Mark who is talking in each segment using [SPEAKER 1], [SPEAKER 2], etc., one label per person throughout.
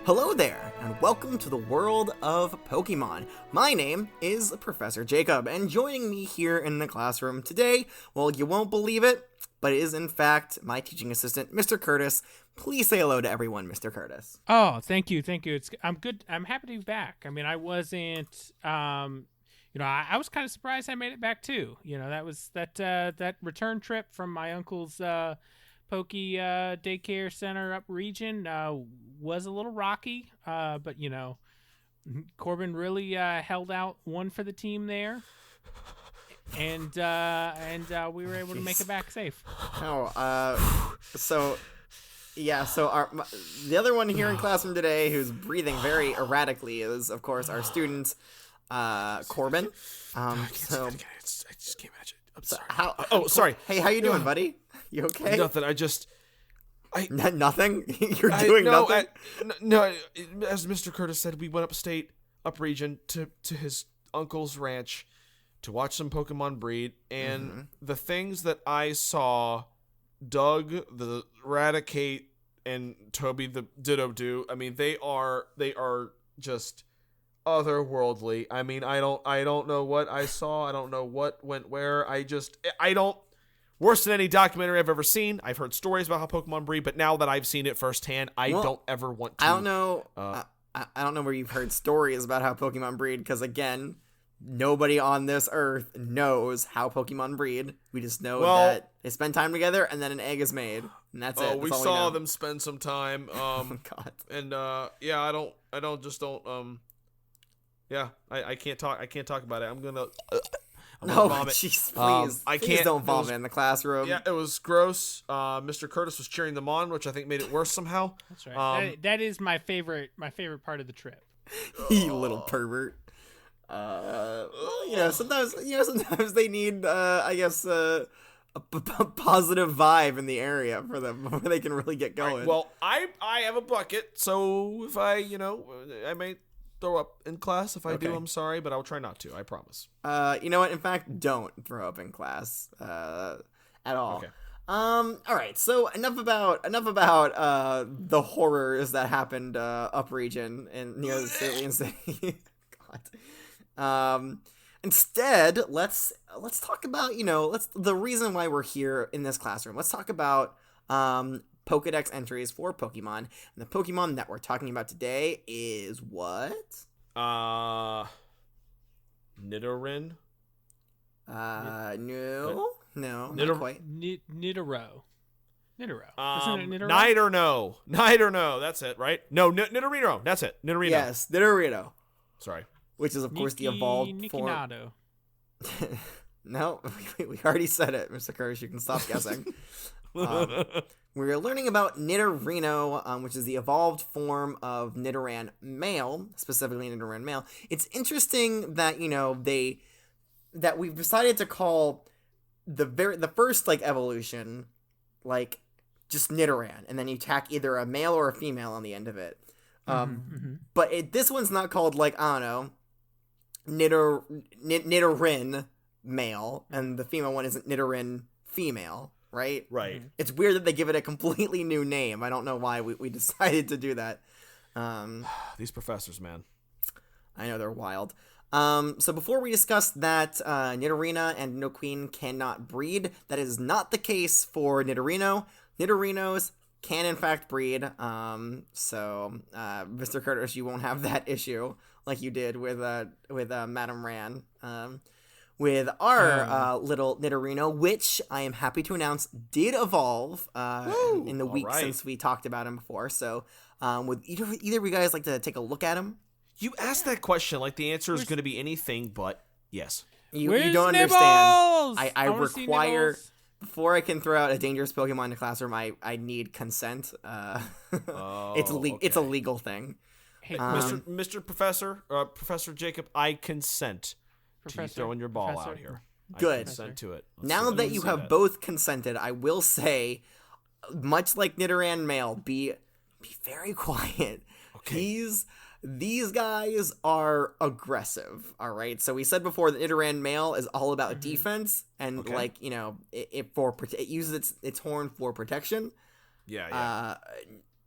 [SPEAKER 1] Hello there, and welcome to the world of Pokemon. My name is Professor Jacob, and joining me here in the classroom today, well, you won't believe it, but it is in fact my teaching assistant, Mr. Curtis. Please say hello to everyone, Mr. Curtis.
[SPEAKER 2] Oh, thank you. I'm good. I'm happy to be back. I mean, I wasn't, I was kind of surprised I made it back too. That return trip from my uncle's daycare center up region was a little rocky, but Corbin really held out one for the team there, and we were able to make it back safe.
[SPEAKER 1] So the other one here in classroom today who's breathing very erratically is, of course, our student Corbin.
[SPEAKER 3] I just came at you. I'm sorry.
[SPEAKER 1] Sorry. Hey, how you doing, buddy? You okay?
[SPEAKER 3] Nothing.
[SPEAKER 1] Nothing? You're doing nothing?
[SPEAKER 3] No, as Mr. Curtis said, we went upstate, up region, to his uncle's ranch to watch some Pokemon breed, and the things that I saw Doug, the Raticate, and Toby, the Ditto do, I mean, they are just otherworldly. I mean, I don't know what I saw. I don't know what went where. Worse than any documentary I've ever seen. I've heard stories about how Pokemon breed, but now that I've seen it firsthand, I don't ever want to.
[SPEAKER 1] I don't know. I don't know where you've heard stories about how Pokemon breed, because again, nobody on this earth knows how Pokemon breed. We just know that they spend time together, and then an egg is made, and that's it.
[SPEAKER 3] We saw them spend some time.
[SPEAKER 1] Oh God.
[SPEAKER 3] And I can't talk. I can't talk about it. I'm gonna vomit.
[SPEAKER 1] Jeez, please. Please don't vomit in the classroom.
[SPEAKER 3] Yeah, it was gross. Mr. Curtis was cheering them on, which I think made it worse somehow.
[SPEAKER 2] That's right. That is my favorite part of the trip.
[SPEAKER 1] You little pervert. Sometimes they need, a positive vibe in the area for them before they can really get going.
[SPEAKER 3] Right, well, I have a bucket, so if I may throw up in class. If I do, I'm sorry, but I'll try not to. I promise.
[SPEAKER 1] You know what? In fact, don't throw up in class at all. Okay. All right. So enough about the horrors that happened up region and near the Cerulean City. God. Instead, let's talk about the reason why we're here in this classroom. Let's talk about Pokedex entries for Pokemon, and the Pokemon that we're talking about today is what?
[SPEAKER 3] Nidorin?
[SPEAKER 1] No, not quite.
[SPEAKER 2] Nidoro. Isn't it Nidoro?
[SPEAKER 3] Night or no, that's it, right? No, Nidorino, that's it, Nidorino.
[SPEAKER 1] Yes, Nidorino.
[SPEAKER 3] Sorry.
[SPEAKER 1] Which is, of course, the evolved form. No, we already said it, Mr. Curtis. You can stop guessing. We're learning about Nidorino, which is the evolved form of Nidoran male, specifically Nidoran male. It's interesting that that we've decided to call the first evolution just Nidoran, and then you tack either a male or a female on the end of it. But this one's not called Nidorin male, and the female one isn't Nidorin female. Right?
[SPEAKER 3] Right.
[SPEAKER 1] It's weird that they give it a completely new name. I don't know why we decided to do that.
[SPEAKER 3] These professors, man.
[SPEAKER 1] I know, they're wild. So before we discuss that Nidorina and Nidoqueen cannot breed, that is not the case for Nidorino. Nidorinos can in fact breed. So Mr. Curtis, you won't have that issue like you did with Madame Ran. With our little Nidorino, which I am happy to announce did evolve in the week since we talked about him before. So would either of you guys like to take a look at him?
[SPEAKER 3] You asked that question like the answer is going to be anything but yes.
[SPEAKER 1] You don't understand. I require, before I can throw out a dangerous Pokemon in the classroom, I need consent. It's a legal thing.
[SPEAKER 2] Hey,
[SPEAKER 3] Mr. Professor, Professor Jacob, I consent. To you throwing your ball out here.
[SPEAKER 1] Good.
[SPEAKER 3] I consent to it.
[SPEAKER 1] Now that you have both consented, I will say, much like Nidoran male, be very quiet.
[SPEAKER 3] Okay.
[SPEAKER 1] These guys are aggressive, all right? So we said before that Nidoran male is all about defense, and it uses its horn for protection.
[SPEAKER 3] Yeah.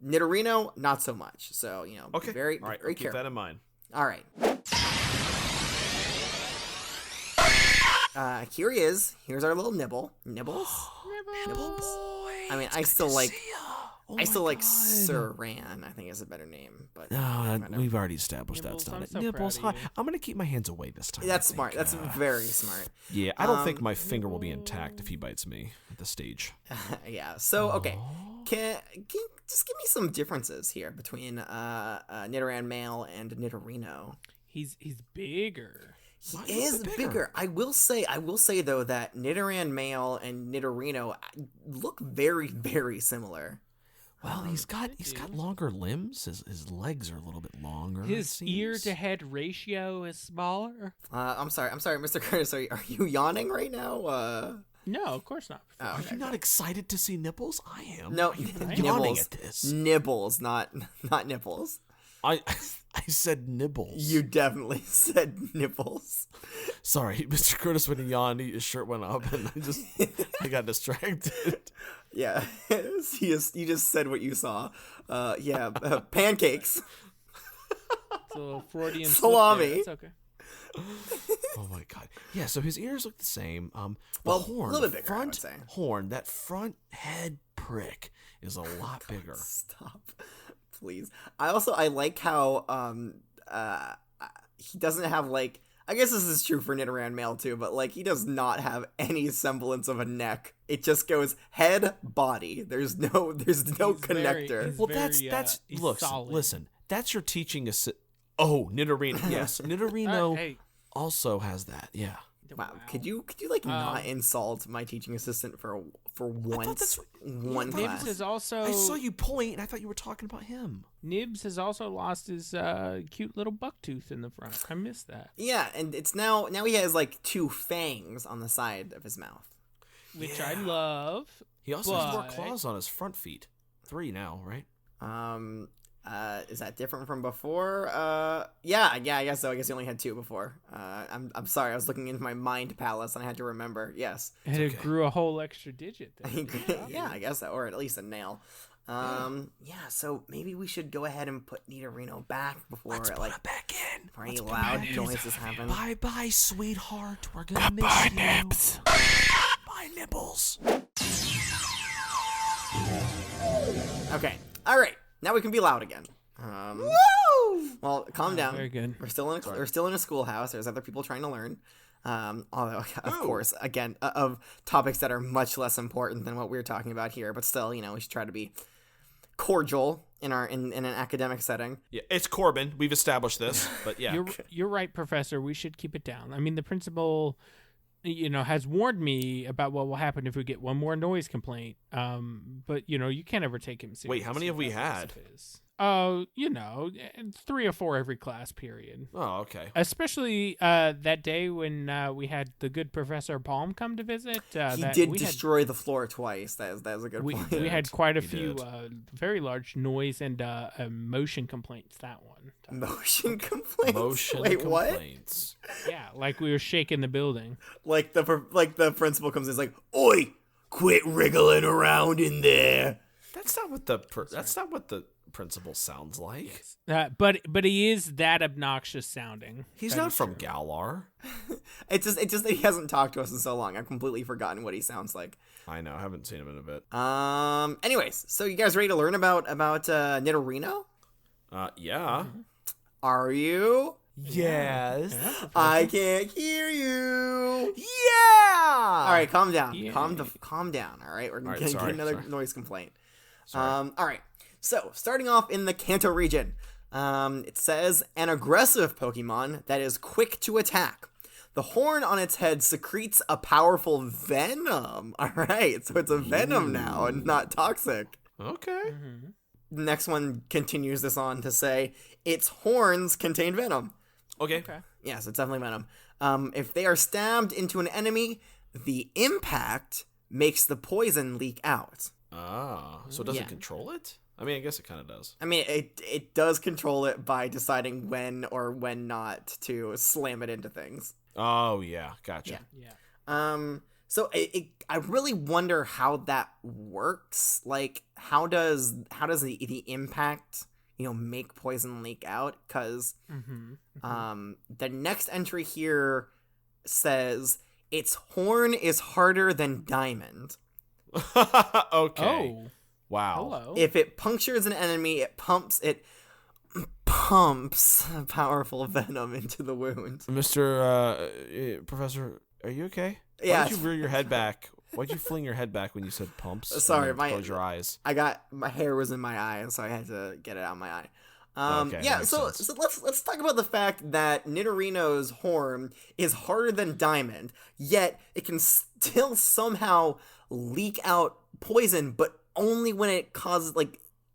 [SPEAKER 1] Nidorino, not so much. So,
[SPEAKER 3] Okay.
[SPEAKER 1] very,
[SPEAKER 3] All right.
[SPEAKER 1] very
[SPEAKER 3] I'll keep
[SPEAKER 1] careful.
[SPEAKER 3] that in mind.
[SPEAKER 1] All right. Here he is. Here's our little Nibble. Nibbles? Nibbles? I mean, I still like Saran, I think is a better name. But
[SPEAKER 3] We've already established
[SPEAKER 2] Nibbles,
[SPEAKER 3] that's not
[SPEAKER 2] I'm
[SPEAKER 3] it.
[SPEAKER 2] so
[SPEAKER 3] Nibbles,
[SPEAKER 2] proud
[SPEAKER 3] hi.
[SPEAKER 2] of you.
[SPEAKER 3] I'm going to keep my hands away this time.
[SPEAKER 1] that's
[SPEAKER 3] I
[SPEAKER 1] smart.
[SPEAKER 3] think.
[SPEAKER 1] That's very smart.
[SPEAKER 3] Yeah, I don't think my finger will be intact if he bites me at the stage.
[SPEAKER 1] Yeah. So, okay. Can just give me some differences here between Nidoran male and Nidorino.
[SPEAKER 2] He's bigger.
[SPEAKER 1] He is bigger. I will say though that Nidoran male and Nidorino look very, very similar.
[SPEAKER 3] Well, he's got longer limbs. His legs are a little bit longer.
[SPEAKER 2] His ear to head ratio is smaller.
[SPEAKER 1] I'm sorry, Mr. Curtis. Are you yawning right now?
[SPEAKER 2] No, of course not.
[SPEAKER 3] Are you not excited to see nipples? I am.
[SPEAKER 1] No,
[SPEAKER 3] yawning
[SPEAKER 1] nibbles.
[SPEAKER 3] at this.
[SPEAKER 1] Nibbles, not nipples.
[SPEAKER 3] I said nibbles.
[SPEAKER 1] You definitely said nipples.
[SPEAKER 3] Sorry, Mr. Curtis, when he yawned, his shirt went up, and I got distracted.
[SPEAKER 1] Yeah, you just said what you saw. Pancakes.
[SPEAKER 2] It's a little Freudian slip
[SPEAKER 1] Salami.
[SPEAKER 2] there. That's okay.
[SPEAKER 3] Oh my god. Yeah, so his ears look the same. The
[SPEAKER 1] Well,
[SPEAKER 3] horn,
[SPEAKER 1] a little bit bigger, I
[SPEAKER 3] front
[SPEAKER 1] would say.
[SPEAKER 3] horn, that front head prick is a lot bigger.
[SPEAKER 1] Stop, please. I like how he doesn't have like. I guess this is true for Nidoran male too, but like he does not have any semblance of a neck. It just goes head, body. There's no connector.
[SPEAKER 3] Well, that's
[SPEAKER 2] he's
[SPEAKER 3] look,
[SPEAKER 2] solid.
[SPEAKER 3] listen. That's your teaching assistant. Oh, Nidorino. Yes, Nidorino
[SPEAKER 2] Hey.
[SPEAKER 3] also has that. Yeah.
[SPEAKER 1] Wow. Could you like not insult my teaching assistant for once? One
[SPEAKER 2] Nibs
[SPEAKER 1] class.
[SPEAKER 2] is also.
[SPEAKER 3] I saw you point, and I thought you were talking about him.
[SPEAKER 2] Nibs has also lost his cute little buck tooth in the front. I missed that.
[SPEAKER 1] Yeah, and it's now he has like 2 fangs on the side of his mouth.
[SPEAKER 2] Which I love.
[SPEAKER 3] He also has more
[SPEAKER 2] But-
[SPEAKER 3] claws on his front feet. 3 now, right?
[SPEAKER 1] Is that different from before? Yeah, I guess so. I guess he only had 2 before. I'm sorry, I was looking into my mind palace and I had to remember. Yes.
[SPEAKER 2] And it grew a whole extra digit there.
[SPEAKER 1] Yeah, I guess so, or at least a nail. Yeah, so maybe we should go ahead and put Nidorino back before
[SPEAKER 3] Let's put it back in.
[SPEAKER 1] before any loud noises happen.
[SPEAKER 3] Bye bye, sweetheart. We're gonna miss you.
[SPEAKER 2] Nibs.
[SPEAKER 3] Bye, nibbles.
[SPEAKER 1] Okay. All right. Now we can be loud again. Woo! Well, calm down.
[SPEAKER 2] Very good.
[SPEAKER 1] We're still in a schoolhouse. There's other people trying to learn. Although, of course, again, of topics that are much less important than what we're talking about here, but still, we should try to be cordial in an academic setting.
[SPEAKER 3] Yeah, it's Corbin. We've established this, but yeah.
[SPEAKER 2] You're right, Professor. We should keep it down. I mean, the principal, has warned me about what will happen if we get one more noise complaint. But you can't ever take him seriously.
[SPEAKER 3] Wait, how many have we had?
[SPEAKER 2] Oh, 3 or 4 every class period.
[SPEAKER 3] Oh, okay.
[SPEAKER 2] Especially that day when we had the good Professor Palm come to visit.
[SPEAKER 1] He did destroy the floor twice. That was a good point.
[SPEAKER 2] We had quite a
[SPEAKER 3] He
[SPEAKER 2] few very large noise and motion complaints that one time.
[SPEAKER 1] Motion complaints.
[SPEAKER 3] Motion
[SPEAKER 1] Wait,
[SPEAKER 3] complaints.
[SPEAKER 2] Yeah, like we were shaking the building.
[SPEAKER 1] what? Like the principal comes in, is like, "Oi, quit wriggling around in there."
[SPEAKER 3] That's not what the principal sounds like.
[SPEAKER 2] But he is that obnoxious sounding.
[SPEAKER 3] He's
[SPEAKER 2] That
[SPEAKER 3] not
[SPEAKER 2] is
[SPEAKER 3] from
[SPEAKER 2] true.
[SPEAKER 3] Galar.
[SPEAKER 1] It's just that he hasn't talked to us in so long. I've completely forgotten what he sounds like.
[SPEAKER 3] I know. I haven't seen him in a bit.
[SPEAKER 1] Anyways, so you guys ready to learn about Nidorino?
[SPEAKER 3] Yeah.
[SPEAKER 1] Are you?
[SPEAKER 3] Yes.
[SPEAKER 1] I can't hear you.
[SPEAKER 3] Yeah.
[SPEAKER 1] All right, calm down.
[SPEAKER 2] Yay.
[SPEAKER 1] Calm down. All right, we're gonna
[SPEAKER 3] right,
[SPEAKER 1] get
[SPEAKER 3] sorry,
[SPEAKER 1] another
[SPEAKER 3] sorry.
[SPEAKER 1] noise complaint.
[SPEAKER 3] Sorry.
[SPEAKER 1] All right. So starting off in the Kanto region, it says an aggressive Pokemon that is quick to attack. The horn on its head secretes a powerful venom. All right, so it's a venom now and not toxic.
[SPEAKER 3] Okay.
[SPEAKER 1] The next one continues this on to say its horns contain venom.
[SPEAKER 3] Okay.
[SPEAKER 1] Yes, it's definitely venom. If they are stabbed into an enemy, the impact makes the poison leak out.
[SPEAKER 3] So it doesn't
[SPEAKER 1] Yeah.
[SPEAKER 3] control it? I mean, I guess it kind of does.
[SPEAKER 1] I mean, it does control it by deciding when or when not to slam it into things.
[SPEAKER 3] Oh, yeah. Gotcha.
[SPEAKER 2] Yeah.
[SPEAKER 1] So I really wonder how that works. Like, how does the impact, make poison leak out? Because the next entry here says its horn is harder than diamond.
[SPEAKER 3] Okay.
[SPEAKER 2] Oh.
[SPEAKER 3] Wow.
[SPEAKER 2] Hello.
[SPEAKER 1] If it punctures an enemy, it pumps powerful venom into the wound.
[SPEAKER 3] Mr. Professor, are you okay?
[SPEAKER 1] Yeah.
[SPEAKER 3] Why'd you rear your head back? Why'd you fling your head back when you said pumps?
[SPEAKER 1] Sorry,
[SPEAKER 3] and then close your eyes.
[SPEAKER 1] My hair was in my eye, so I had to get it out of my eye.
[SPEAKER 3] Okay,
[SPEAKER 1] yeah,
[SPEAKER 3] makes
[SPEAKER 1] so
[SPEAKER 3] sense.
[SPEAKER 1] let's talk about the fact that Nidorino's horn is harder than diamond, yet it can still somehow leak out poison, but only when it causes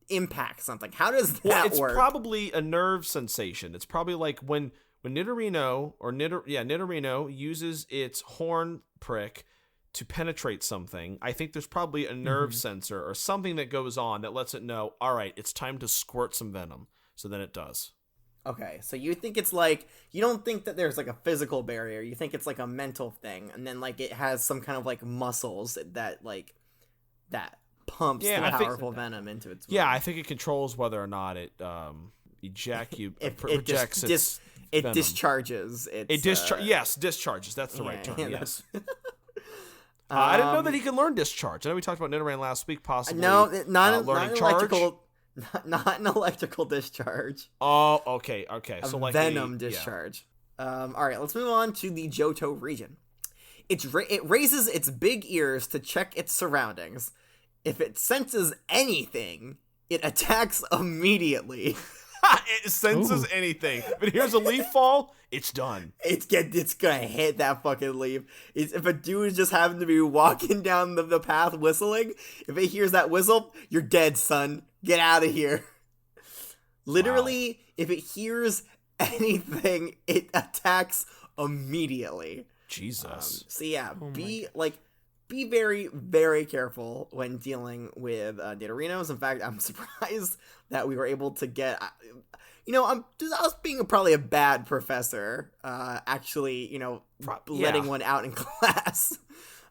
[SPEAKER 1] impact something. How does that
[SPEAKER 3] It's
[SPEAKER 1] work?
[SPEAKER 3] probably a nerve sensation. It's probably like when Nidorino uses its horn prick to penetrate something. I think there's probably a nerve sensor or something that goes on that lets it know, all right, it's time to squirt some venom. So then it does.
[SPEAKER 1] Okay, so you think it's you don't think that there's a physical barrier. You think it's a mental thing, and then it has some kind of muscles that pumps the powerful venom into its wound.
[SPEAKER 3] Yeah, I think it controls whether or not it projects its venom.
[SPEAKER 1] Discharges.
[SPEAKER 3] Yes, discharges. That's the right term. Yes.
[SPEAKER 1] that's-
[SPEAKER 3] I didn't know that he can learn discharge. I know we talked about Nidoran last week, possibly.
[SPEAKER 1] No, not
[SPEAKER 3] learning
[SPEAKER 1] an
[SPEAKER 3] charge.
[SPEAKER 1] electrical. Not an electrical discharge.
[SPEAKER 3] Oh, okay. So
[SPEAKER 1] venom discharge. All right, let's move on to the Johto region. It raises its big ears to check its surroundings. If it senses anything, it attacks immediately.
[SPEAKER 3] It senses anything. But here's a leaf fall, it's done.
[SPEAKER 1] It's gonna hit that fucking leaf. If a dude just happened to be walking down the path whistling, if it hears that whistle, you're dead, son. Get out of here. Literally, if it hears anything, it attacks immediately.
[SPEAKER 3] Jesus.
[SPEAKER 1] So yeah, be very, very careful when dealing with Nidorinos. In fact, I'm surprised that we were able to get. I was being probably a bad professor. Actually, letting one out in class.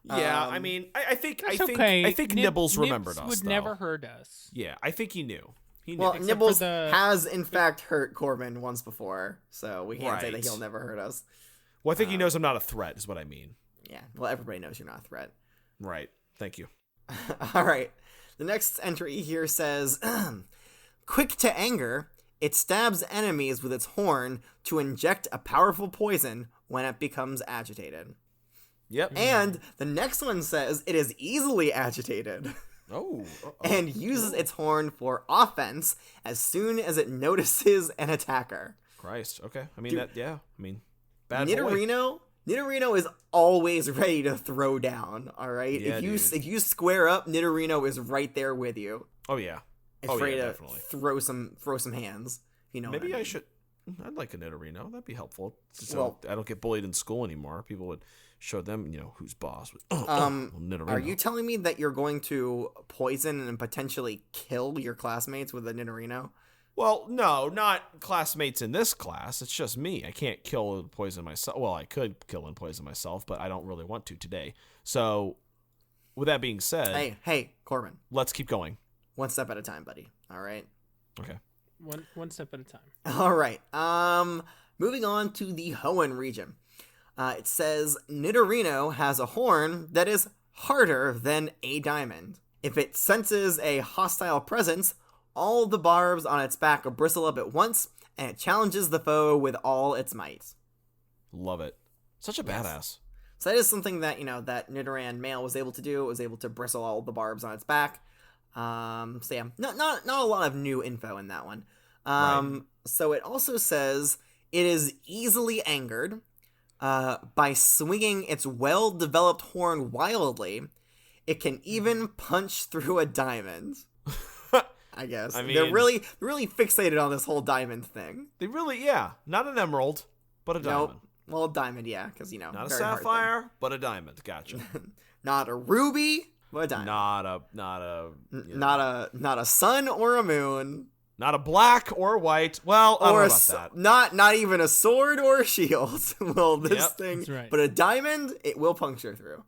[SPEAKER 3] Yeah, I mean, I think Nibbles remembered us.
[SPEAKER 2] Would
[SPEAKER 3] though.
[SPEAKER 2] never hurt us.
[SPEAKER 3] Yeah, I think he knew. He knew.
[SPEAKER 1] Well,
[SPEAKER 2] Except
[SPEAKER 1] Nibbles
[SPEAKER 2] for the-
[SPEAKER 1] has in fact hurt Corbin once before, so we can't say that
[SPEAKER 3] Right.
[SPEAKER 1] he'll never hurt us.
[SPEAKER 3] Well, I think he knows I'm not a threat, is what I mean.
[SPEAKER 1] Yeah, well, everybody knows you're not a threat.
[SPEAKER 3] Right. Thank you.
[SPEAKER 1] All right. The next entry here says, quick to anger, it stabs enemies with its horn to inject a powerful poison when it becomes agitated.
[SPEAKER 3] Yep.
[SPEAKER 1] And the next one says it is easily agitated and uses its horn for offense as soon as it notices an attacker.
[SPEAKER 3] Christ. Okay. I mean,
[SPEAKER 1] Dude,
[SPEAKER 3] bad boy.
[SPEAKER 1] Nidorino is always ready to throw down, all right?
[SPEAKER 3] Yeah,
[SPEAKER 1] if you square up, Nidorino is right there with you.
[SPEAKER 3] Oh, yeah.
[SPEAKER 1] It's ready to
[SPEAKER 3] definitely.
[SPEAKER 1] throw some hands.
[SPEAKER 3] Maybe
[SPEAKER 1] what I mean.
[SPEAKER 3] should. I'd like a Nidorino. That'd be helpful. So I don't get bullied in school anymore. People would show them, who's boss. Nidorino.
[SPEAKER 1] Are you telling me that you're going to poison and potentially kill your classmates with a Nidorino?
[SPEAKER 3] Well, no, not classmates in this class. It's just me. I can't kill and poison myself. Well, I could kill and poison myself, but I don't really want to today. So, with that being said,
[SPEAKER 1] Hey, Corbin.
[SPEAKER 3] let's keep going.
[SPEAKER 1] One step at a time, buddy. All right.
[SPEAKER 3] Okay.
[SPEAKER 2] One step at a time.
[SPEAKER 1] All right. Moving on to the Hoenn region. It says Nidorino has a horn that is harder than a diamond. If it senses a hostile presence, all the barbs on its back bristle up at once, and it challenges the foe with all its might.
[SPEAKER 3] Love it. Such a badass.
[SPEAKER 1] So that is something that, that Nidoran male was able to do. It was able to bristle all the barbs on its back. So yeah, not a lot of new info in that one.
[SPEAKER 3] Right.
[SPEAKER 1] So it also says it is easily angered by swinging its well-developed horn wildly. It can even punch through a diamond. I guess.
[SPEAKER 3] I mean,
[SPEAKER 1] they're really fixated on this whole diamond thing.
[SPEAKER 3] They really, not an emerald, but a diamond.
[SPEAKER 1] Nope. Well, diamond, yeah, because
[SPEAKER 3] Not a
[SPEAKER 1] very hard
[SPEAKER 3] sapphire, but a diamond. Gotcha.
[SPEAKER 1] thing. Not a ruby, but a diamond. Not a sun or a moon.
[SPEAKER 3] Not a black or white. Well, I don't know about that.
[SPEAKER 1] Not even a sword or a shield. Well, this
[SPEAKER 3] Yep,
[SPEAKER 1] thing,
[SPEAKER 2] that's right.
[SPEAKER 1] but a diamond, it will puncture through.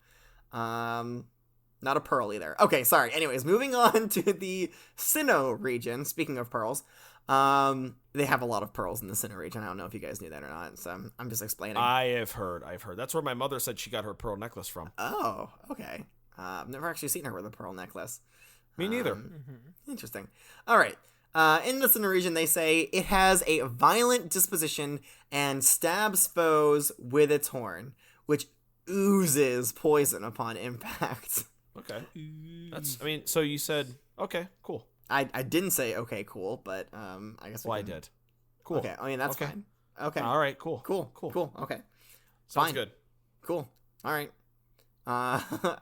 [SPEAKER 1] Not a pearl either. Okay, sorry. Anyways, moving on to the Sinnoh region. Speaking of pearls, they have a lot of pearls in the Sinnoh region. I don't know if you guys knew that or not, so I'm just explaining.
[SPEAKER 3] I have heard. That's where my mother said she got her pearl necklace from.
[SPEAKER 1] Oh, okay. I've never actually seen her with a pearl necklace.
[SPEAKER 3] Me neither.
[SPEAKER 1] Interesting. All right. In the Sinnoh region, they say it has a violent disposition and stabs foes with its horn, which oozes poison upon impact.
[SPEAKER 3] Okay. So you said, okay, cool.
[SPEAKER 1] I didn't say okay, cool, but I guess
[SPEAKER 3] I did. Cool.
[SPEAKER 1] Okay, I mean, that's
[SPEAKER 3] okay.
[SPEAKER 1] fine. Okay.
[SPEAKER 3] All right, cool.
[SPEAKER 1] Cool. Okay.
[SPEAKER 3] Sounds
[SPEAKER 1] Fine.
[SPEAKER 3] good.
[SPEAKER 1] Cool. All right.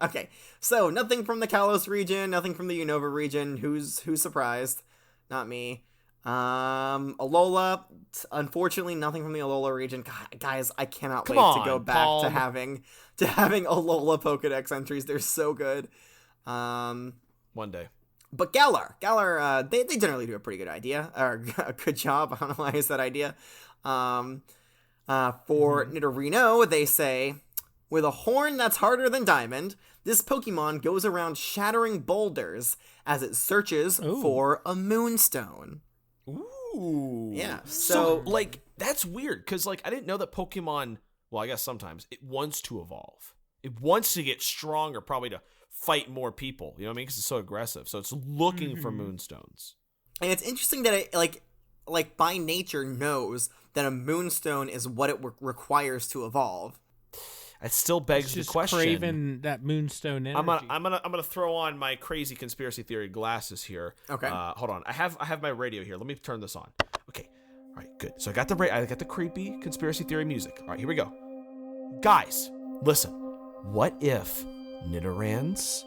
[SPEAKER 1] Okay. So, nothing from the Kalos region, nothing from the Unova region. Who's surprised? Not me. Alola, unfortunately, nothing from the Alola region. God, guys, I cannot wait to go back
[SPEAKER 3] Palm.
[SPEAKER 1] to having Alola Pokedex entries. They're so good.
[SPEAKER 3] One day.
[SPEAKER 1] But Galar, they generally do a pretty good idea, or a good job. I don't know why I said idea. For Nidorino, they say, with a horn that's harder than diamond, this Pokemon goes around shattering boulders as it searches for a moonstone.
[SPEAKER 3] Ooh.
[SPEAKER 1] Yeah.
[SPEAKER 3] So, like, that's weird, because, like, I didn't know that Pokemon, well, I guess sometimes, it wants to evolve. It wants to get stronger, probably to fight more people, you know what I mean? Because it's so aggressive. So it's looking for moonstones.
[SPEAKER 1] And it's interesting that it, like by nature, knows that a moonstone is what it requires to evolve.
[SPEAKER 3] It still begs the question.
[SPEAKER 2] Craving that moonstone energy.
[SPEAKER 3] I'm gonna throw on my crazy conspiracy theory glasses here.
[SPEAKER 1] Okay.
[SPEAKER 3] Hold on. I have my radio here. Let me turn this on. Okay. All right. Good. So I got the creepy conspiracy theory music. All right. Here we go. Guys, listen. What if Nidorans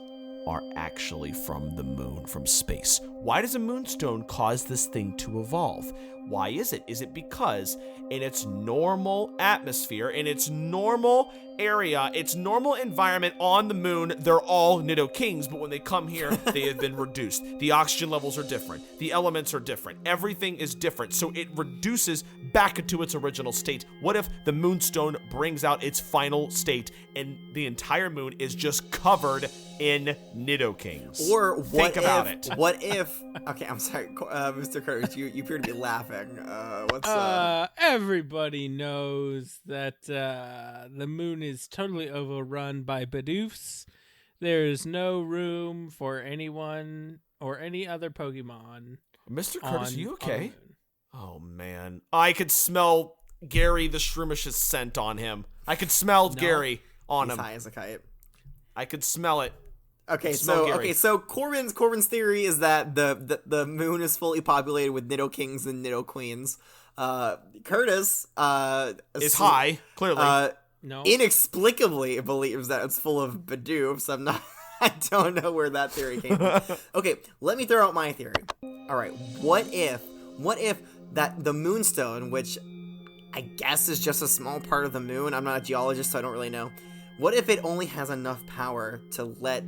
[SPEAKER 3] are actually from the moon, from space? Why does a moonstone cause this thing to evolve? Why is it? Is it because in its normal atmosphere, in its normal area, its normal environment on the moon, they're all Nidokings, but when they come here, they have been reduced. The oxygen levels are different. The elements are different. Everything is different, so it reduces back into its original state. What if the moonstone brings out its final state and the entire moon is just covered in Nidokings?
[SPEAKER 1] Or what
[SPEAKER 3] Think about it.
[SPEAKER 1] What if... Okay, I'm sorry, Mr. Curtis, you appear to be laughing.
[SPEAKER 2] Everybody knows that the moon is totally overrun by Bidoofs. There's no room for anyone or any other Pokemon.
[SPEAKER 3] Mr. Curtis, are you okay? Oh, man. I could smell Gary the Shroomishes scent on him. I could smell Gary on him.
[SPEAKER 1] He's high as a kite.
[SPEAKER 3] I could smell it.
[SPEAKER 1] Okay, so Corbin's theory is that the moon is fully populated with Nidokings and Nidoqueens. Curtis
[SPEAKER 3] is high, clearly.
[SPEAKER 2] No.
[SPEAKER 1] Inexplicably believes that it's full of Bidoofs. I don't know where that theory came from. Okay, let me throw out my theory. All right, what if that the moonstone, which I guess is just a small part of the moon, I'm not a geologist, so I don't really know. What if it only has enough power to let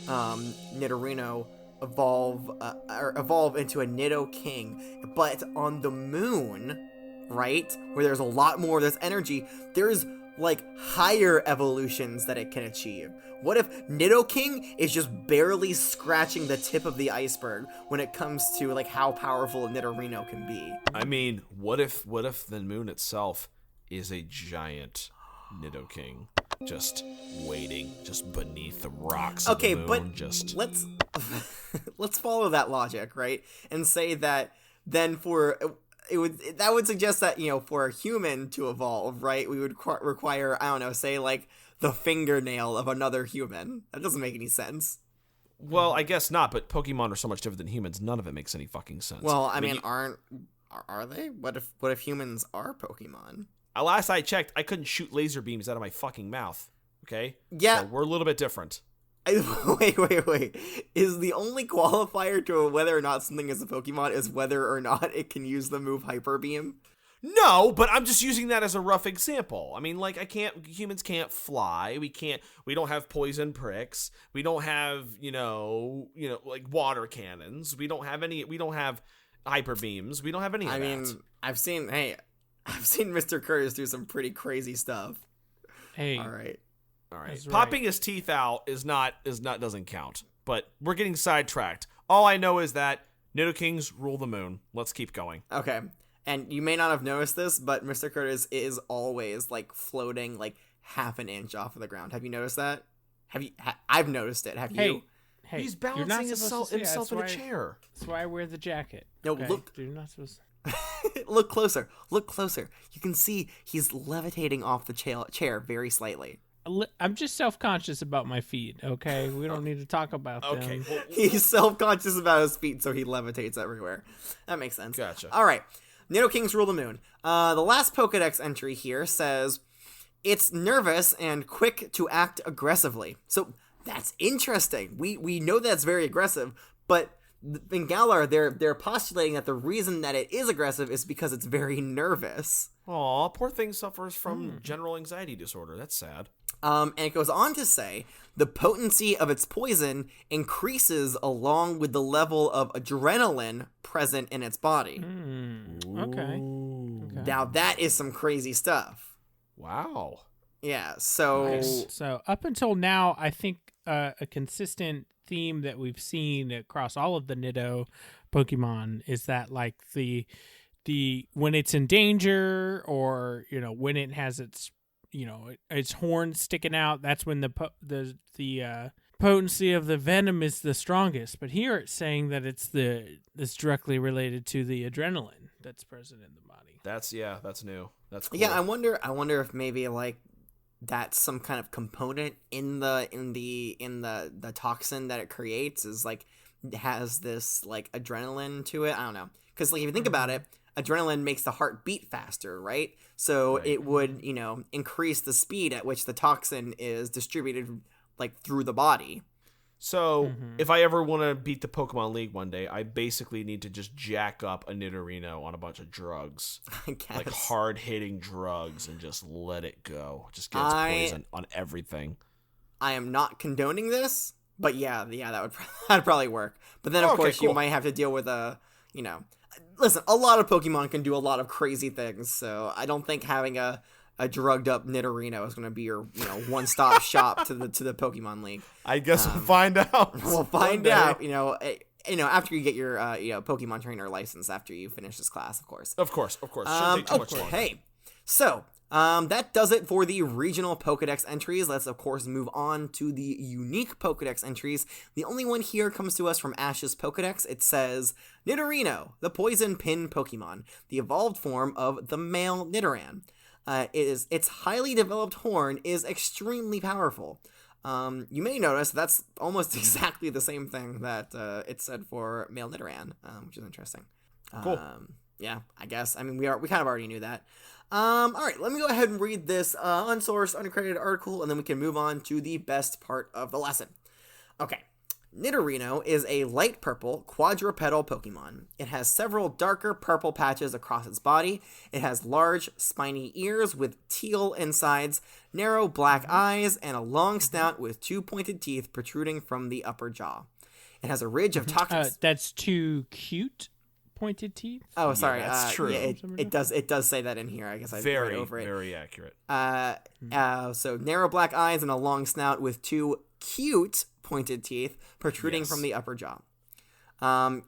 [SPEAKER 1] Nidorino evolve into a Nidoking, but on the moon, right, where there's a lot more of this energy, there's like higher evolutions that it can achieve. What if Nidoking is just barely scratching the tip of the iceberg when it comes to like how powerful Nidorino can be?
[SPEAKER 3] I mean, what if the moon itself is a giant Nidoking? Just waiting, just beneath the rocks of the moon.
[SPEAKER 1] But
[SPEAKER 3] just
[SPEAKER 1] let's follow that logic, right? And say that then that would suggest that, you know, for a human to evolve, right, we would require, I don't know, say like the fingernail of another human. That doesn't make any sense.
[SPEAKER 3] Well, I guess not, but Pokemon are so much different than humans. None of it makes any fucking sense.
[SPEAKER 1] Well, I mean are they? What if humans are Pokemon?
[SPEAKER 3] Last I checked, I couldn't shoot laser beams out of my fucking mouth. Okay?
[SPEAKER 1] Yeah.
[SPEAKER 3] So we're a little bit different.
[SPEAKER 1] Wait. Is the only qualifier to whether or not something is a Pokemon is whether or not it can use the move Hyper Beam?
[SPEAKER 3] No, but I'm just using that as a rough example. I mean, like, humans can't fly. We don't have poison pricks. We don't have, you know, like water cannons. We don't have hyper beams. We don't have any of that.
[SPEAKER 1] I mean, I've seen Mr. Curtis do some pretty crazy stuff.
[SPEAKER 2] Hey.
[SPEAKER 1] All right.
[SPEAKER 3] All right.
[SPEAKER 2] That's
[SPEAKER 3] Popping
[SPEAKER 2] right.
[SPEAKER 3] his teeth out doesn't count. But we're getting sidetracked. All I know is that Nidokings rule the moon. Let's keep going.
[SPEAKER 1] Okay. And you may not have noticed this, but Mr. Curtis is always like floating like half an inch off of the ground. Have you noticed that? I've noticed it. Have you?
[SPEAKER 2] Hey,
[SPEAKER 3] He's
[SPEAKER 2] you're not
[SPEAKER 3] balancing
[SPEAKER 2] supposed to see it.
[SPEAKER 3] himself in a chair.
[SPEAKER 2] That's why I wear the jacket.
[SPEAKER 1] No,
[SPEAKER 2] okay?
[SPEAKER 1] look.
[SPEAKER 2] You're not supposed.
[SPEAKER 1] Look closer. Look closer. You can see he's levitating off the chair very slightly.
[SPEAKER 2] I'm just self-conscious about my feet. Okay, we don't need to talk about them.
[SPEAKER 3] Okay. Well,
[SPEAKER 1] He's self-conscious about his feet, so he levitates everywhere. That makes sense.
[SPEAKER 3] Gotcha.
[SPEAKER 1] All right. Nidokings rule the moon. The last Pokedex entry here says it's nervous and quick to act aggressively. So that's interesting. We know that's very aggressive, but in Galar, they're postulating that the reason that it is aggressive is because it's very nervous.
[SPEAKER 3] Aw, poor thing suffers from general anxiety disorder. That's sad.
[SPEAKER 1] And it goes on to say the potency of its poison increases along with the level of adrenaline present in its body.
[SPEAKER 2] Okay.
[SPEAKER 1] Now that is some crazy stuff.
[SPEAKER 3] Wow.
[SPEAKER 1] Yeah, so
[SPEAKER 2] So up until now, I think a consistent theme that we've seen across all of the Nido Pokemon is that like the when it's in danger, or when it has its its horn sticking out, that's when the potency of the venom is the strongest. But here it's saying that it's directly related to the adrenaline that's present in the body.
[SPEAKER 3] That's new. That's cool.
[SPEAKER 1] yeah, I wonder if maybe like that's some kind of component in the toxin that it creates is like it has this like adrenaline to it. I don't know, because like if you think about it, adrenaline makes the heart beat faster, right? So it would increase the speed at which the toxin is distributed like through the body.
[SPEAKER 3] So if I ever want to beat the Pokemon League one day, I basically need to just jack up a Nidorino on a bunch of drugs.
[SPEAKER 1] I guess.
[SPEAKER 3] Like hard-hitting drugs, and just let it go. Just get its poison on everything.
[SPEAKER 1] I am not condoning this, but yeah, that'd probably work. But then of course you might have to deal with listen, a lot of Pokemon can do a lot of crazy things, so I don't think having a drugged up Nidorino is going to be your one-stop shop to the Pokemon League.
[SPEAKER 3] I guess we'll find out.
[SPEAKER 1] We'll find out. After you get your Pokemon trainer license after you finish this class, of course.
[SPEAKER 3] Of course. Shouldn't take too much longer.
[SPEAKER 1] Okay, so that does it for the regional Pokedex entries. Let's of course move on to the unique Pokedex entries. The only one here comes to us from Ash's Pokedex. It says Nidorino, the poison pin Pokemon, the evolved form of the male Nidoran. Its highly developed horn is extremely powerful. You may notice that's almost exactly the same thing that it said for male Nidoran, which is interesting.
[SPEAKER 3] Cool.
[SPEAKER 1] Yeah, I guess. I mean, we kind of already knew that. All right, let me go ahead and read this unsourced, unaccredited article, and then we can move on to the best part of the lesson. Okay. Nidorino is a light purple quadrupedal Pokemon. It has several darker purple patches across its body. It has large, spiny ears with teal insides, narrow black eyes, and a long snout with two pointed teeth protruding from the upper jaw. It has a ridge of toxic...
[SPEAKER 2] That's too cute. Pointed teeth.
[SPEAKER 1] Oh, sorry.
[SPEAKER 3] Yeah, that's true.
[SPEAKER 1] Yeah, it does say that in here. I guess I read over it.
[SPEAKER 3] Very accurate.
[SPEAKER 1] So narrow black eyes and a long snout with two cute pointed teeth protruding from the upper jaw.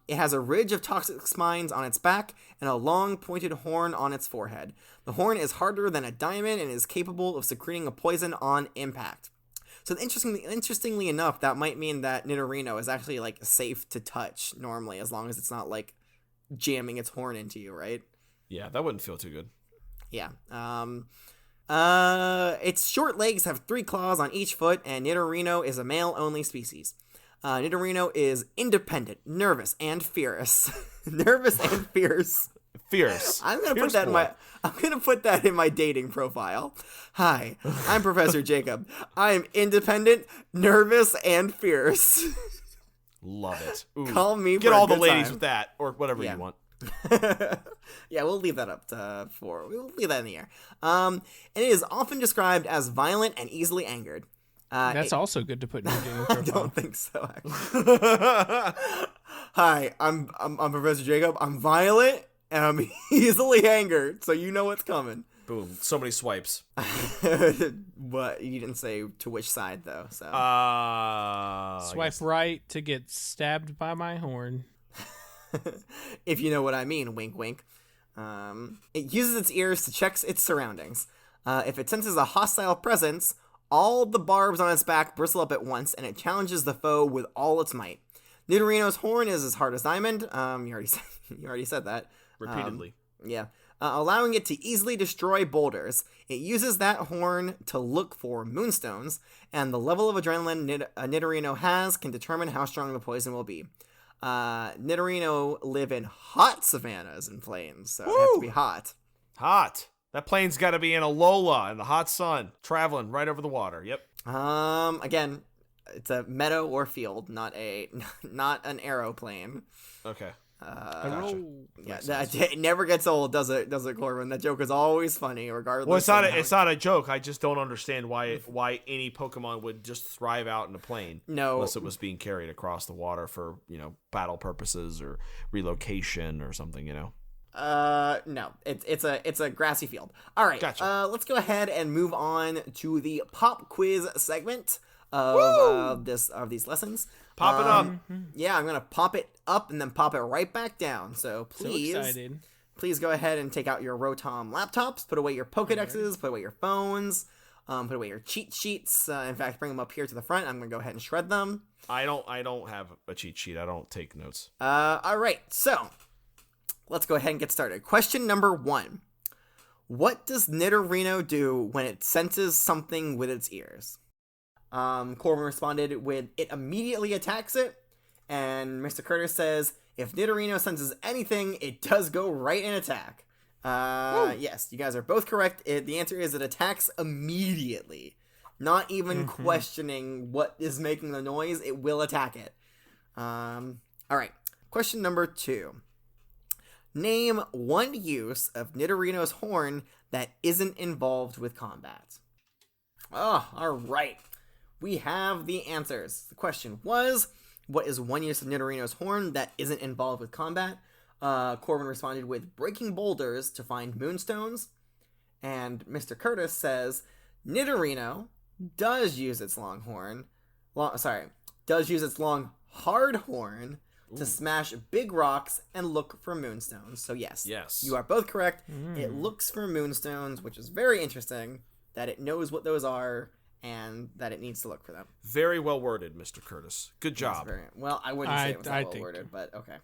[SPEAKER 1] It has a ridge of toxic spines on its back and a long pointed horn on its forehead. The horn is harder than a diamond and is capable of secreting a poison on impact. So interestingly enough, that might mean that Nidorino is actually like safe to touch normally, as long as it's not like jamming its horn into you, right?
[SPEAKER 3] Yeah, that wouldn't feel too good.
[SPEAKER 1] Yeah. Its short legs have 3 claws on each foot, and Nidorino is a male-only species. Nidorino is independent, nervous, and fierce. Nervous and fierce.
[SPEAKER 3] Fierce.
[SPEAKER 1] I'm gonna put that in my dating profile. Hi, I'm Professor Jacob. I am independent, nervous, and fierce.
[SPEAKER 3] Love it. Ooh.
[SPEAKER 1] Call me.
[SPEAKER 3] Get
[SPEAKER 1] for
[SPEAKER 3] all
[SPEAKER 1] a
[SPEAKER 3] the
[SPEAKER 1] good
[SPEAKER 3] ladies
[SPEAKER 1] time.
[SPEAKER 3] with that, or whatever you want.
[SPEAKER 1] Yeah, we'll leave that up we'll leave that in the air. And it is often described as violent and easily angered.
[SPEAKER 2] That's also good to put in your dating profile.
[SPEAKER 1] I don't think so, actually. Hi, I'm Professor Jacob. I'm violent and I'm easily angered, so you know what's coming.
[SPEAKER 3] Boom. So many swipes.
[SPEAKER 1] But you didn't say to which side though. So
[SPEAKER 2] Swipe right to get stabbed by my horn.
[SPEAKER 1] if you know what I mean, wink, wink. It uses its ears to check its surroundings. If it senses a hostile presence, all the barbs on its back bristle up at once, and it challenges the foe with all its might. Nidorino's horn is as hard as diamond. You already said that
[SPEAKER 3] Repeatedly.
[SPEAKER 1] Yeah. Allowing it to easily destroy boulders. It uses that horn to look for moonstones, and the level of adrenaline Nidorino has can determine how strong the poison will be. Nidorino live in hot savannas and plains, so it has to be hot.
[SPEAKER 3] Hot. That plane's got to be in a Lola in the hot sun, traveling right over the water. Yep.
[SPEAKER 1] Again, it's a meadow or field, not an aeroplane.
[SPEAKER 3] Okay.
[SPEAKER 2] Gotcha.
[SPEAKER 1] Yeah, it never gets old, does it, Corbin? That joke is always funny, regardless.
[SPEAKER 3] Well, it's not a joke. I just don't understand why any Pokemon would just thrive out in a plane.
[SPEAKER 1] No,
[SPEAKER 3] unless it was being carried across the water for battle purposes or relocation or something.
[SPEAKER 1] No, it's a grassy field. All right,
[SPEAKER 3] gotcha.
[SPEAKER 1] Let's go ahead and move on to the pop quiz segment of these lessons.
[SPEAKER 3] Pop it up.
[SPEAKER 1] Yeah, I'm gonna pop it up and then pop it right back down. So
[SPEAKER 2] So excited.
[SPEAKER 1] please go ahead and take out your Rotom laptops, put away your Pokedexes, put away your phones, put away your cheat sheets. In fact, bring them up here to the front. I'm gonna go ahead and shred them.
[SPEAKER 3] I don't have a cheat sheet. I don't take notes.
[SPEAKER 1] All right, so let's go ahead and get started. Question number 1. What does Nidorino do when it senses something with its ears? Corbin responded with, it immediately attacks it. And Mr. Curtis says, if Nidorino senses anything, it does go right in attack. Yes, you guys are both correct. The answer is it attacks immediately. Not even questioning what is making the noise, it will attack it. All right, question number 2. Name one use of Nidorino's horn that isn't involved with combat. Oh, all right. We have the answers. The question was, what is one use of Nidorino's horn that isn't involved with combat? Corbin responded with breaking boulders to find moonstones. And Mr. Curtis says, Nidorino does use its long hard horn to smash big rocks and look for moonstones. So yes, you are both correct. It looks for moonstones, which is very interesting that it knows what those are and that it needs to look for them.
[SPEAKER 3] Very well worded, Mr. Curtis. Good job.
[SPEAKER 1] Well, I wouldn't say it was well worded, but okay.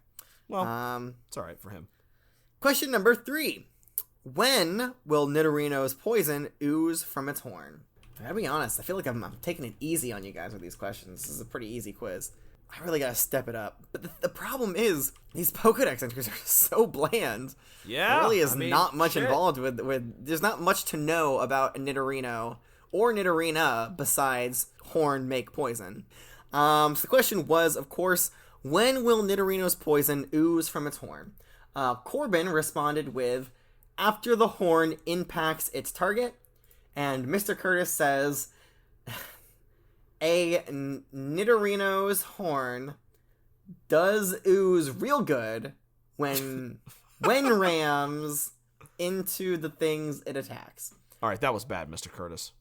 [SPEAKER 3] Well, it's all right for him.
[SPEAKER 1] Question number 3. When will Nidorino's poison ooze from its horn? I gotta be honest, I feel like I'm taking it easy on you guys with these questions. This is a pretty easy quiz. I really gotta step it up. But the problem is, these Pokedex entries are so bland.
[SPEAKER 3] Yeah.
[SPEAKER 1] There really is not much involved with... There's not much to know about a Nidorino or Nidorina besides horn make poison. So the question was, of course, when will Nidorino's poison ooze from its horn? Corbin responded with, after the horn impacts its target. And Mr. Curtis says, a Nidorino's horn does ooze real good when rams into the things it attacks.
[SPEAKER 3] All right, that was bad, Mr. Curtis.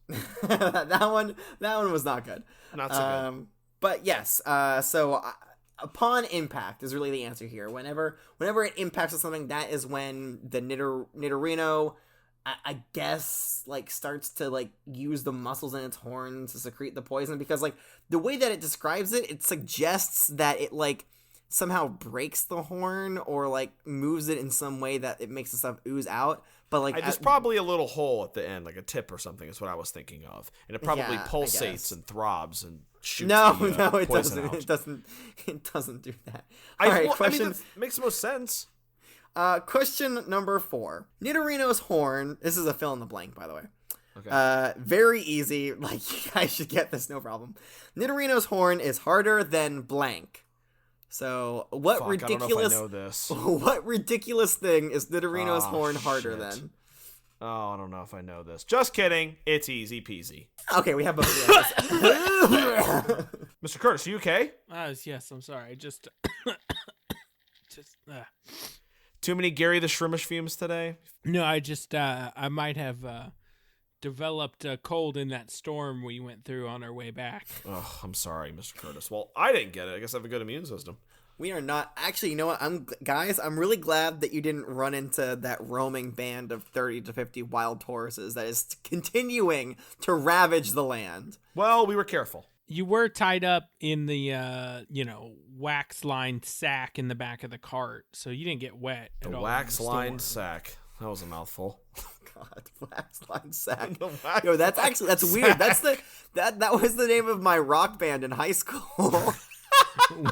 [SPEAKER 1] that one was not good.
[SPEAKER 3] Not so good.
[SPEAKER 1] But yes, so upon impact is really the answer here. Whenever it impacts on something, that is when the Nidorino, I guess, like, starts to, like, use the muscles in its horn to secrete the poison, because, like, the way that it describes it, it suggests that it, like, somehow breaks the horn or, like, moves it in some way that it makes the stuff ooze out. But, like,
[SPEAKER 3] there's probably a little hole at the end, like a tip or something, is what I was thinking of, and it probably pulsates and throbs and shoots.
[SPEAKER 1] It
[SPEAKER 3] poison
[SPEAKER 1] doesn't.
[SPEAKER 3] out.
[SPEAKER 1] It doesn't do that.
[SPEAKER 3] That makes the most sense.
[SPEAKER 1] Question number 4. Nidorino's horn. This is a fill in the blank, by the way.
[SPEAKER 3] Okay.
[SPEAKER 1] Very easy. Like, you guys should get this, no problem. Nidorino's horn is harder than blank. So, what ridiculous?
[SPEAKER 3] I don't know if I know this.
[SPEAKER 1] What ridiculous thing is Nidorino's horn harder than?
[SPEAKER 3] Oh, I don't know if I know this. Just kidding. It's easy peasy.
[SPEAKER 1] Okay, we have both of the
[SPEAKER 3] Mr. Curtis, are you okay?
[SPEAKER 2] Yes, I'm sorry. Just
[SPEAKER 3] Too many Gary the Shroomish fumes today?
[SPEAKER 2] No, I just I might have developed a cold in that storm we went through on our way back.
[SPEAKER 3] Oh, I'm sorry, Mr. Curtis. Well, I didn't get it. I guess I have a good immune system.
[SPEAKER 1] We are not actually. You know what? I'm really glad that you didn't run into that roaming band of 30 to 50 wild Tauruses that is continuing to ravage the land.
[SPEAKER 3] Well, we were careful.
[SPEAKER 2] You were tied up in the wax-lined sack in the back of the cart, so you didn't get wet at all.
[SPEAKER 3] The wax-lined sack. That was a mouthful.
[SPEAKER 1] God, wax-lined sack.
[SPEAKER 3] Wax
[SPEAKER 1] Yo, that's weird. That's that was the name of my rock band in high school.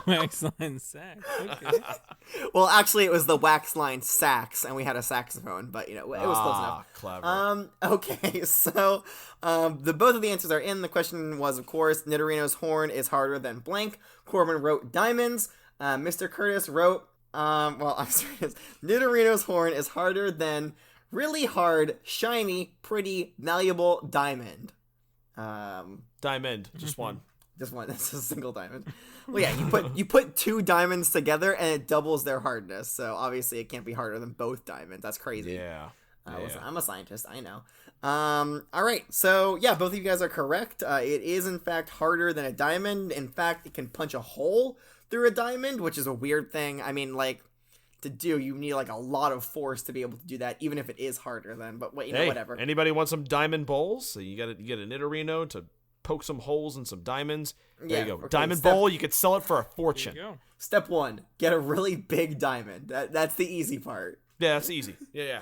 [SPEAKER 2] Wax-lined sack. Okay.
[SPEAKER 1] Well, actually, it was the wax-lined sax, and we had a saxophone, but it was close enough.
[SPEAKER 3] Clever.
[SPEAKER 1] Okay, so both of the answers are in. The question was, of course, Nidorino's horn is harder than blank. Corbin wrote diamonds. Mr. Curtis wrote, I'm serious. Nidorino's horn is harder than really hard, shiny, pretty, malleable diamond.
[SPEAKER 3] Diamond. Just one.
[SPEAKER 1] Just one. That's a single diamond. Well, yeah, you put two diamonds together and it doubles their hardness. So obviously it can't be harder than both diamonds. That's crazy.
[SPEAKER 3] Yeah.
[SPEAKER 1] Listen, I'm a scientist. I know. All right. So yeah, both of you guys are correct. It is in fact harder than a diamond. In fact, it can punch a hole through a diamond, which is a weird thing. I mean, like, to do, you need like a lot of force to be able to do that, even if it is harder than. But whatever.
[SPEAKER 3] Anybody want some diamond bowls? So you get a Nidorino to poke some holes in some diamonds. There you go. Okay, diamond bowl, you could sell it for a fortune.
[SPEAKER 2] There you go.
[SPEAKER 1] Step 1, get a really big diamond. That's the easy part.
[SPEAKER 3] Yeah, that's easy. Yeah.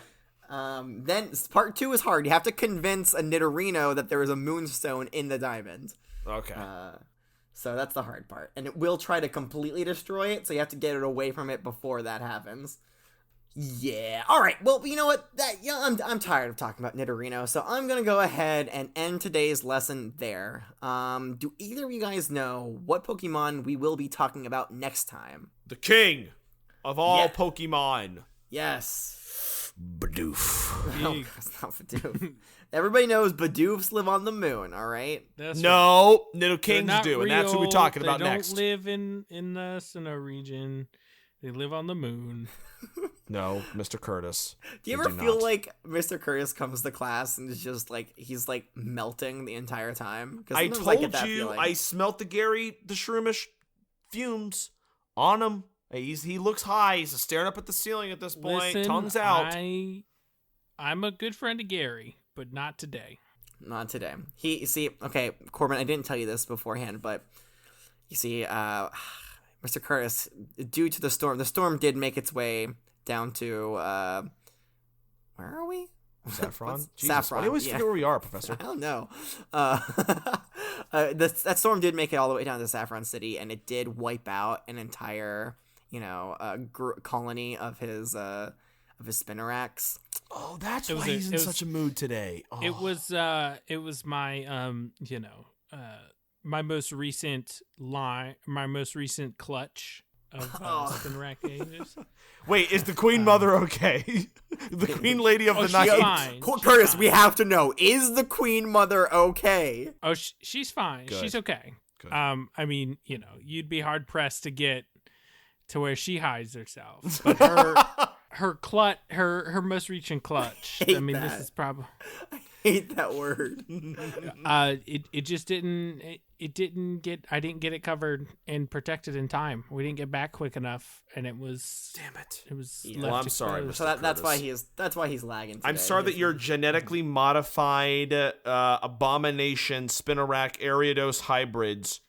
[SPEAKER 1] Then part 2 is hard. You have to convince a Nidorino that there is a moonstone in the diamond.
[SPEAKER 3] Okay.
[SPEAKER 1] So that's the hard part. And it will try to completely destroy it, so you have to get it away from it before that happens. Yeah. All right. Well, you know what? I'm tired of talking about Nidorino, so I'm going to go ahead and end today's lesson there. Do either of you guys know what Pokemon we will be talking about next time?
[SPEAKER 3] The king of all Pokemon.
[SPEAKER 1] Yes.
[SPEAKER 3] Bidoof.
[SPEAKER 1] No, it's not Bidoof. Everybody knows Bidoofs live on the moon, all right?
[SPEAKER 3] No, Nidokings do, and that's who we're talking about next.
[SPEAKER 2] They don't live in the Sinnoh region. They live on the moon.
[SPEAKER 3] No, Mr. Curtis.
[SPEAKER 1] Do you ever feel like Mr. Curtis comes to class and is just like, he's like melting the entire time?
[SPEAKER 3] I told you, I smelt the Gary the Shroomish fumes on him. He looks high. He's staring up at the ceiling at this point.
[SPEAKER 2] Listen,
[SPEAKER 3] tongues out.
[SPEAKER 2] I'm a good friend of Gary, but not today.
[SPEAKER 1] Not today. Okay, Corbin, I didn't tell you this beforehand, but you see, Mr. Curtis, due to the storm did make its way down to, where are we?
[SPEAKER 3] Saffron?
[SPEAKER 1] Saffron.
[SPEAKER 3] I always forget where we are, Professor.
[SPEAKER 1] I don't know. That storm did make it all the way down to Saffron City, and it did wipe out an entire, colony of his Spinnerax.
[SPEAKER 3] Oh, that's why he's in such a mood today. Oh.
[SPEAKER 2] It was my my most recent clutch of Spinnerack ages.
[SPEAKER 3] Wait, is the Queen Mother okay? The Queen Lady of the Night.
[SPEAKER 2] She's fine.
[SPEAKER 1] Curtis,
[SPEAKER 2] fine.
[SPEAKER 1] We have to know: is the Queen Mother okay?
[SPEAKER 2] Oh, she's fine.
[SPEAKER 3] Good.
[SPEAKER 2] She's okay.
[SPEAKER 3] Good.
[SPEAKER 2] I mean, you'd be hard pressed to get to where she hides herself. But her most recent clutch. I mean, this is probably.
[SPEAKER 1] I hate that word.
[SPEAKER 2] It just didn't. It didn't get. I didn't get it covered and protected in time. We didn't get back quick enough, and it was.
[SPEAKER 3] Damn it!
[SPEAKER 2] It was.
[SPEAKER 1] Yeah.
[SPEAKER 2] Left
[SPEAKER 3] Well, I'm sorry.
[SPEAKER 2] exposed.
[SPEAKER 1] So that's why he's lagging. Today.
[SPEAKER 3] I'm sorry that your genetically modified abomination Spinnerack Ariados hybrids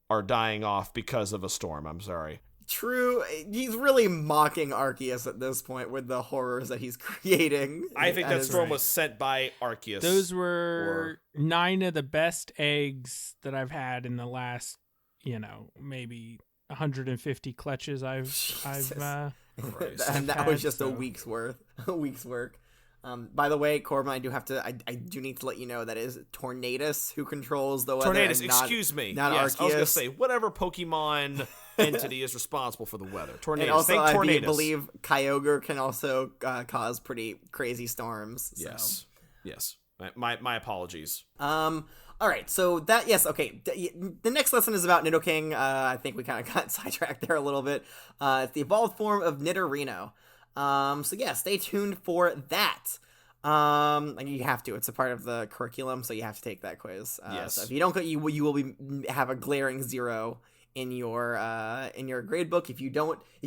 [SPEAKER 3] are dying off because of a storm. I'm sorry.
[SPEAKER 1] True, he's really mocking Arceus at this point with the horrors that he's creating.
[SPEAKER 3] I think that storm was sent by Arceus.
[SPEAKER 2] Those were 9 of the best eggs that I've had in the last, maybe 150 clutches I've
[SPEAKER 1] and that was just a week's worth. By the way, Corbin, I do need to let you know that is Tornadus who controls the weather.
[SPEAKER 3] Tornadus, excuse me.
[SPEAKER 1] Not
[SPEAKER 3] yes,
[SPEAKER 1] Arceus.
[SPEAKER 3] I was gonna say whatever Pokemon entity is responsible for the weather. Tornadus.
[SPEAKER 1] And also,
[SPEAKER 3] Thank Tornadus.
[SPEAKER 1] I believe Kyogre can also cause pretty crazy storms. So.
[SPEAKER 3] Yes. My apologies.
[SPEAKER 1] All right, so that, yes, okay. The next lesson is about Nidoking. I think we kind of got sidetracked there a little bit. It's the evolved form of Nidorino. So yeah, stay tuned for that. And you have to. It's a part of the curriculum, so you have to take that quiz.
[SPEAKER 3] Yes.
[SPEAKER 1] So if you don't go, you will have a glaring 0 in your grade book if you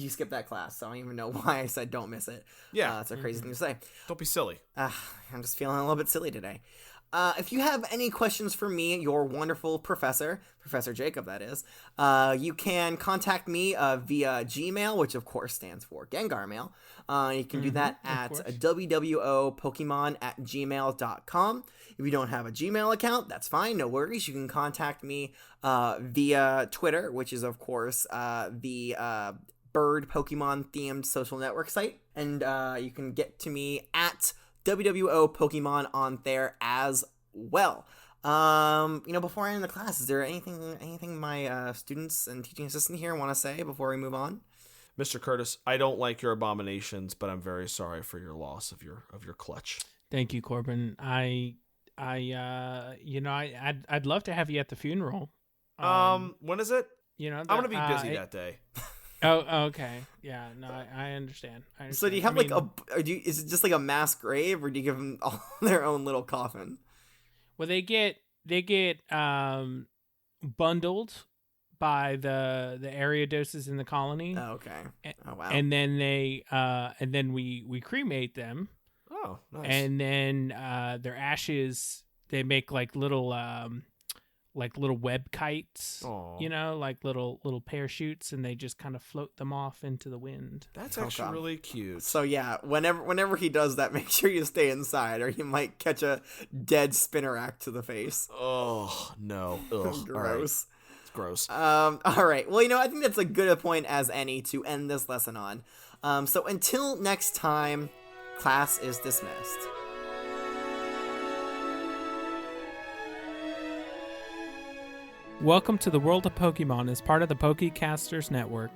[SPEAKER 1] skip that class. So I don't even know why I said don't miss it.
[SPEAKER 3] Yeah.
[SPEAKER 1] It's a crazy thing to say.
[SPEAKER 3] Don't be silly.
[SPEAKER 1] I'm just feeling a little bit silly today. If you have any questions for me, your wonderful professor, Professor Jacob, that is, you can contact me via Gmail, which of course stands for Gengar Mail. You can do that at wwopokemon@gmail.com. If you don't have a Gmail account, that's fine, no worries. You can contact me via Twitter, which is of course the bird Pokemon themed social network site. And you can get to me at WWO Pokemon on there as well. Before I end the class, is there anything my students and teaching assistant here want to say before we move on?
[SPEAKER 3] Mr. Curtis, I don't like your abominations, but I'm very sorry for your loss of your clutch.
[SPEAKER 2] Thank you, Corbin. I'd love to have you at the funeral.
[SPEAKER 3] When is it? I'm gonna be busy that day.
[SPEAKER 2] Oh, okay. Yeah, no, I understand.
[SPEAKER 1] So do you have is it just like a mass grave, or do you give them all their own little coffin?
[SPEAKER 2] Well, they get bundled by the area doses in the colony.
[SPEAKER 1] Oh, okay. Oh, wow.
[SPEAKER 2] And then we cremate them.
[SPEAKER 3] Oh, nice.
[SPEAKER 2] And then their ashes, they make like little web kites.
[SPEAKER 3] Aww.
[SPEAKER 2] Like little parachutes, and they just kind of float them off into the wind.
[SPEAKER 3] That's actually really cute.
[SPEAKER 1] So yeah, whenever he does that, make sure you stay inside, or you might catch a dead Spinnerack to the face.
[SPEAKER 3] Oh no. Ugh.
[SPEAKER 1] Gross.
[SPEAKER 3] Right. It's gross.
[SPEAKER 1] All right. Well, I think that's a good point as any to end this lesson on. So until next time, class is dismissed.
[SPEAKER 2] Welcome to the World of Pokemon as part of the Pokecasters Network.